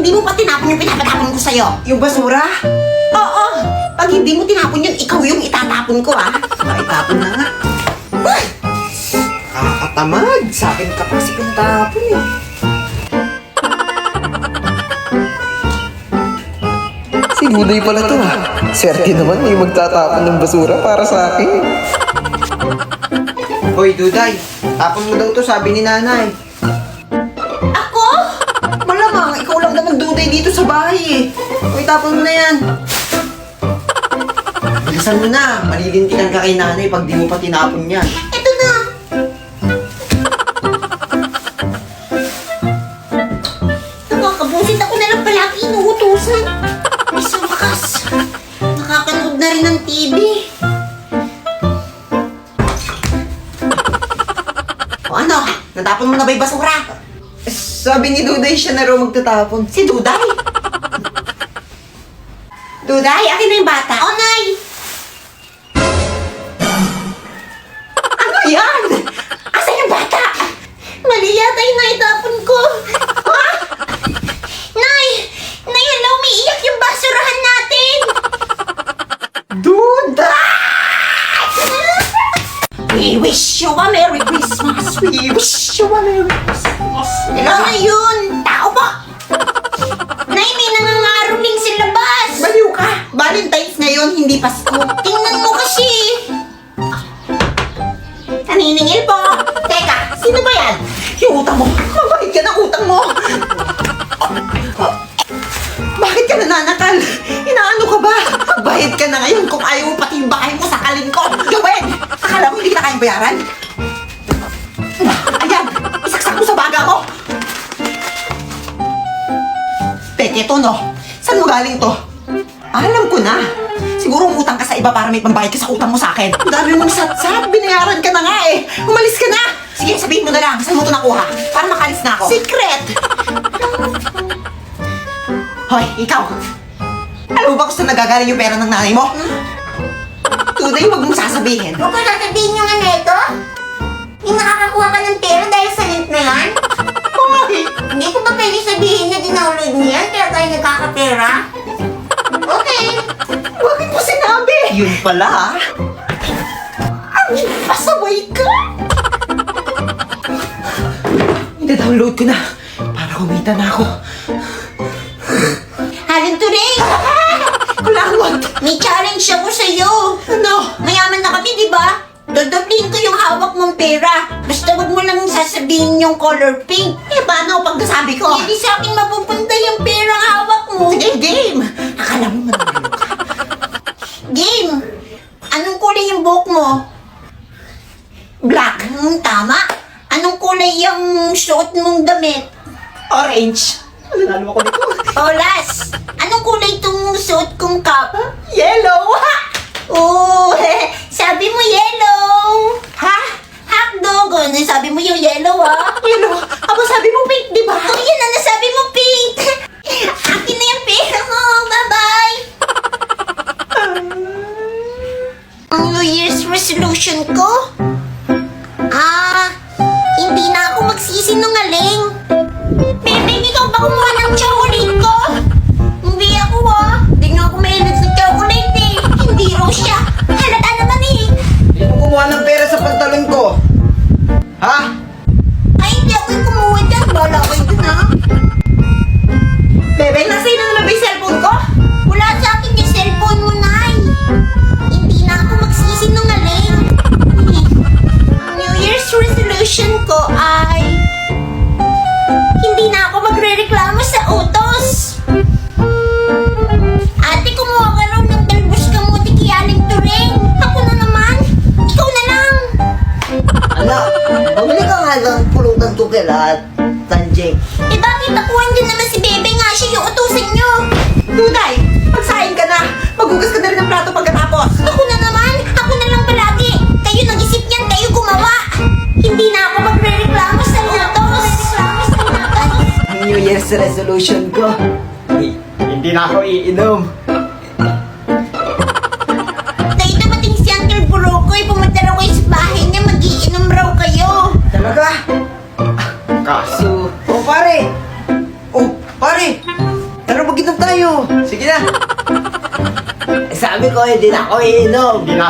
hindi mo pa tinapon yung pinapatapon ko sa'yo? Yung basura? Oo. Pag hindi mo tinapon yun, ikaw yung itatapon ko, ah. Maitapon na nga. Kakatamad. Sa akin ka pa kasi kung tapon eh. Si Duday pala to ha. Swerte naman may magtatapon ng basura para sa akin. Hoy, Duday. Tapon mo daw to, sabi ni nanay. Ako? Malamang, ikaw lang naman Duday dito sa bahay eh. Hoy, tapon mo na yan. Bilisan mo na. Malilintikan ka kay nanay pag di mo pa tinapon yan. Ito na. Nakakabusit ako na lang palagi inuutusan. Ay, sa wakas. Nakakanood na rin ng TV. O ano? Natapon mo na ba yung basura? Sabi ni Duday siya na raw magtatapon. Si Duday? Duday, akin na yung bata. Oh, Nay! Ano yan? Asan yung bata? Mali yata yung naitapon ko. Ha? Nay! Nay, hello, umiiyak yung basurahan natin! Duday! We wish you a Merry Christmas! We wish you a Merry Christmas! Hello na yun! Tao ba? Nay, may nangangaroling sa labas! Baliw ka! Valentine's ngayon, hindi Pasko. Tingnan mo kasi! Naniningil po! Teka, sino ba yan? Yung utang mo! Mabait ka ng utang mo! Bakit ka nananakal? Inaano ka ba? Bayad ka na ngayon kung ayaw mo pati yung bahay mo sakalin ko! Gawin! Akala mo hindi kita kayang bayaran? Ayan! Isaksak mo sa baga ko! Peke to, no? Saan mo galing to? Alam ko na. Siguro umutang ka sa iba para may pambayad ka sa utang mo sa akin. Ang dami mong satsat. Binayaran ka na nga eh. Umalis ka na. Sige, sabihin mo na lang. Saan mo ito nakuha? Para makalis na ako. Secret! Hoy, ikaw. Alam mo ba kung saan nagagaling yung pera ng nanay mo? Tuday, huwag mong sasabihin. Huwag ko sasabihin yung ano ito? Yung nakakakuha ka ng pera dahil sa link na yan? Hoy! Hindi ko ba pwede sabihin na dinaulog niya kaya tayo nagkakapera? Okay. Bakit mo sinabi? Yun pala, ha? Pasaway ka! I-download ko na para kumita na ako. Halin Turing! Kulangot! May challenge ako sa'yo. Ano? Mayaman na kami, di ba? Dodoblihin ko yung hawak mong pera. Basta wag mo lang sasabihin yung color pink. Eh, paano pag nasabi ko? Hindi sa akin mapupunta yung perang hawak mo. Sige, game! Akala mo mananalo ka. Game! Anong kulay yung buhok mo? Black. Tama. Anong kulay yung suot mong damit? Orange. Mananalo ako dito. Olas! Anong kulay itong suot kong cup? Yellow! Oh, sabi mo yellow! Ha? Hotdog! Ano sabi mo yung yellow, ha? Yellow? Aba, sabi mo pink, di ba? Oh, yun na nasabi mo pink! Akin na yung pera mo! Bye-bye! Ang New Year's resolution ko? Hindi na ako magsisinungaling. Bebe, ikaw ba kumuha ng chocolate ko? Hindi ako, Hindi nga ako mahilig sa chocolate, eh. Hindi raw siya. Halata naman, eh. Hindi mo kumuha ng pera sa pantalon ko. Ha? Ay, hindi ako yung kumuha dyan. Bala kayo dun, ha? Bebe, nasa na naman ba yung cellphone ko? Wala sa akin yung cellphone mo, Nay. Hindi na ako magsisinungaling. Ang New Year's resolution ko ay hindi na ako magre-reklamo sa utos. Ate, kumuha ka raw ng talbos kamuti kay Aling Turing. Ako na naman. Ikaw na lang. Ala, bumili ka nga ng pulutan tukil at tanjeng. Eh bakit nakuhan din naman si Bebe nga siya yung utusin nyo? Tunay, magsahin ka na. Maghugas ka na rin ng plato pagkatapos. Ako na naman. Ako na lang palagi. Kayo nag-isip niyan, kayo gumawa. Hindi na ako magre-reklamo sa utos. Ang New Year's resolution ko. Hindi na ako iinom. Dahil dumating si Uncle Burokoy, pumunta raw kayo sa bahay niya, mag-iinom raw kayo. Talaga? Kaso... Oh, pare! Sige na. Sabi ko, hindi na ako iinom. Hindi na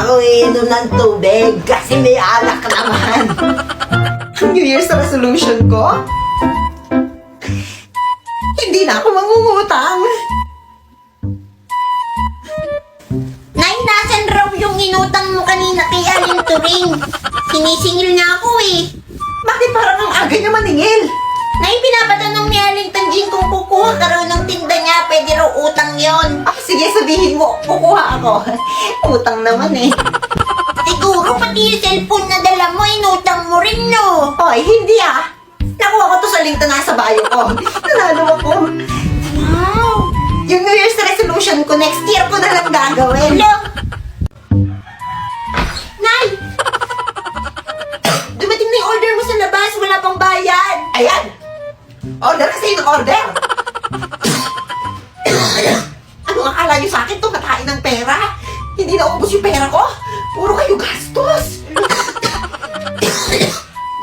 ako iinom ng tubig kasi may alak naman. Ang New Year's resolution ko? Hindi na ako mangungutang. Nay, nasan raw yung inutang mo kanina kay Aling Turing? Sinisingil niya ako eh. Bakit parang ang aga niya maningil? Nay, pinapatanong ni Aling Tanjing kung kukuha ka raw ng tinda niya, pwede raw utang yon. Ah, sige, sabihin mo, kukuha ako. Utang naman eh. Siguro pati yung cellphone na dala mo, inutang mo rin, no? Hoy, hindi ah. Nakuha ko to sa link na nasa bio ko. Nanalo ako. Wow! Yung New Year's resolution ko, next year ko na lang gagawin. Hello? Nay! Dumating na yung order mo sa labas, wala pang bayad. Ayan! Order kasi yung order! Ano akala niyo sa akin? Tumatahin ng pera? Hindi na ubos yung pera ko? Puro kayo gastos!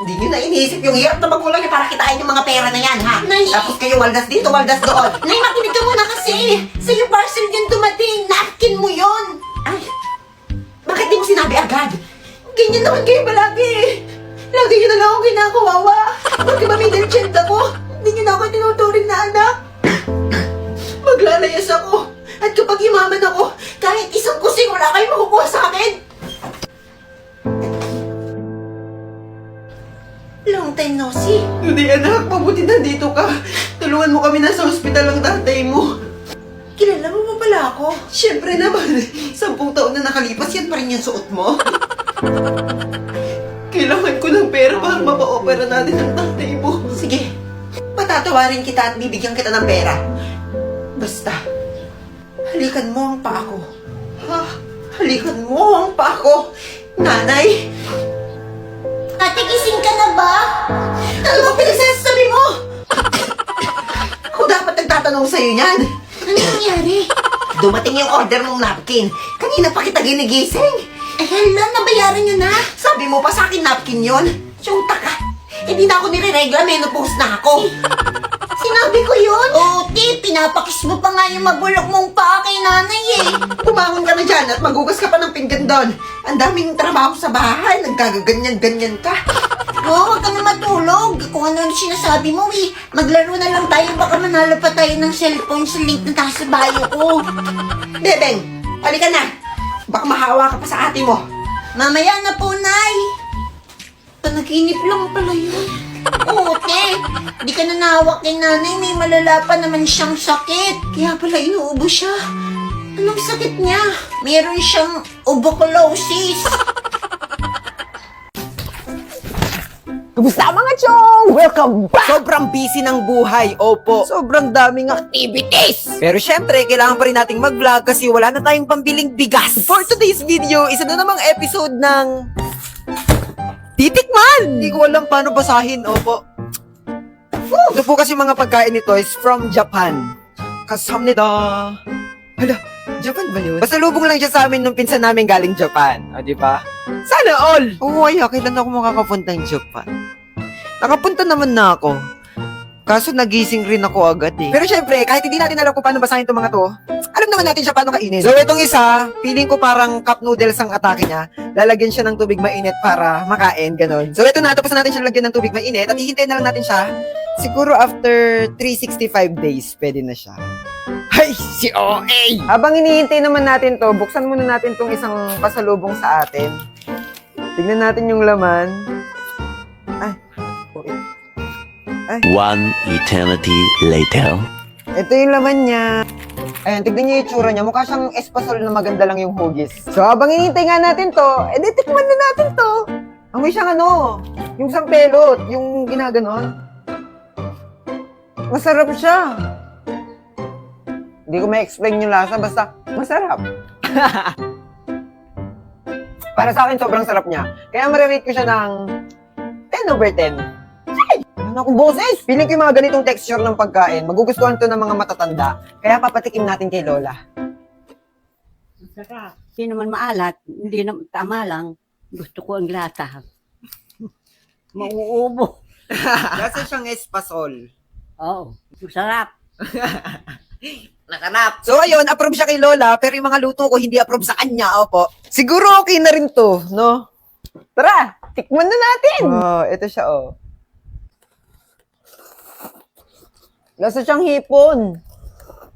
Hindi niyo na iniisip yung hirap na magulang niyo para kitain yung mga pera na yan, ha? Nay. Tapos kayo waldas dito, waldas doon. Nay, makinig ka muna kasi. Sa'yo parcel yun dumating. Napkin mo yun. Ay, bakit di mo sinabi agad? Ganyan naman kayo palagi. Lagi niyo na lang ako kinakawawa. Bakit ba middle child ako? Hindi niyo na ako tinuturing na anak. Maglalayas ako. At kapag yumaman ako, kahit isang kusing wala kayong makukuha sa akin. Long time no see. Hindi anak, mabuti nandito ka. Tulungan mo kami na sa ospital ang tatay mo. Kilala mo ba pala ako? Siyempre naman. 10 taon na nakalipas, yan pa rin yung suot mo. Kailangan ko ng pera para mapa-opera natin ang tatay mo. Sige, patatawarin kita at bibigyan kita ng pera. Basta, halikan mo ang paa ko. Ha? Halikan mo ang paa ko. Nanay! Ate, gising ka na ba? Ano ba pinagsasabi mo? Ako dapat nagtatanong sa'yo yan. Ano nangyari? Dumating yung order mong napkin. Kanina pa kita ginigising. Eh, hala, nabayaran niyo na. Sabi mo pa sa akin napkin yon? Tiyong taka. Hindi na ako nire-regla, menopause na ako. Sinabi ko yun. Oo, ti, pinapakis mo pa nga yung mabulok mong paa kay nanay eh. Bumangon ka na dyan at magugas ka pa ng pinggan doon. Ang daming trabaho sa bahay, nagkagaganyan-ganyan ka. Oo, huwag ka na matulog. Kung ano yung sinasabi mo eh. Maglaro na lang tayo, baka manalo pa tayo ng cellphone sa link na nasa bio ko. Bebeng, halika na. Baka mahawa ka pa sa ate mo. Mamaya na po, Nay. Panaginip lang pala yun. Oo, te. Di ka na nahawak kay nanay. May malala pa naman siyang sakit. Kaya pala inuubo siya. Anong sakit niya? Meron siyang tuberculosis. Kumusta mga chong? Welcome back! Sobrang busy ng buhay, opo. Sobrang daming activities. Pero syempre, kailangan pa rin nating mag-vlog kasi wala na tayong pambiling bigas. For today's video, isa na namang episode ng Titikman! Hindi ko alam paano basahin, opo. Ito po kasi mga pagkain nito is from Japan. Kasamnida. Hala, Japan ba yun? Basta lubong lang siya sa amin nung pinsan namin galing Japan. O, di ba? Sana all! Oo, kailan ako makakapunta ng Japan? Nakapunta naman na ako. Kaso nagising rin ako agad eh. Pero syempre, kahit hindi natin alam kung paano basahin itong mga to, alam naman natin siya paano kainin. So itong isa, feeling ko parang cup noodles ang atake niya. Lalagyan siya ng tubig mainit para makain, ganon. So ito na, tapos na natin siya lagyan ng tubig mainit at hihintayin na lang natin siya. Siguro after 365 days, pwede na siya. Ay, si OA! Habang hinihintay naman natin to, buksan muna natin tong isang pasalubong sa atin. Tignan natin yung laman. Ay, OA. One eternity later. Ito yung laman niya. Ayan, tignan niyo yung itsura niya. Mukha siyang espasol na maganda lang yung hugis. So, habang hinihintay nga natin to, tikman na natin to. Amoy siyang yung sampelot, yung ginaganon. Masarap siya. Hindi ko ma-explain yung lasa, basta masarap. Para sa akin, sobrang sarap niya. Kaya marirate ko siya ng 10 over 10. Ano akong boses? Feeling ko yung mga ganitong texture ng pagkain, magugustuhan to ng mga matatanda. Kaya papatikim natin kay Lola. Masarap. Hindi naman maalat, hindi naman tama lang. Gusto ko ang lasa. Mauubo. Lasa siyang espasol. Oo, masarap. Nakanap. So ayun, approve siya kay Lola, pero yung mga luto ko hindi approve sa kanya, opo. Siguro okay na rin to, no? Tara, tikman na natin. Oh, ito siya, oh. Lasa siyang hipon.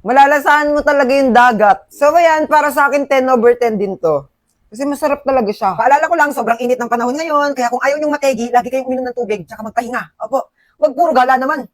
Malalasahan mo talaga yung dagat. So ayan, para sa akin 10/10 din to. Kasi masarap talaga siya. Paalala ko lang, sobrang init ng panahon ngayon, kaya kung ayaw niyong mategi, lagi kayong uminom ng tubig, tsaka magpahinga. Opo, wag puro gala naman.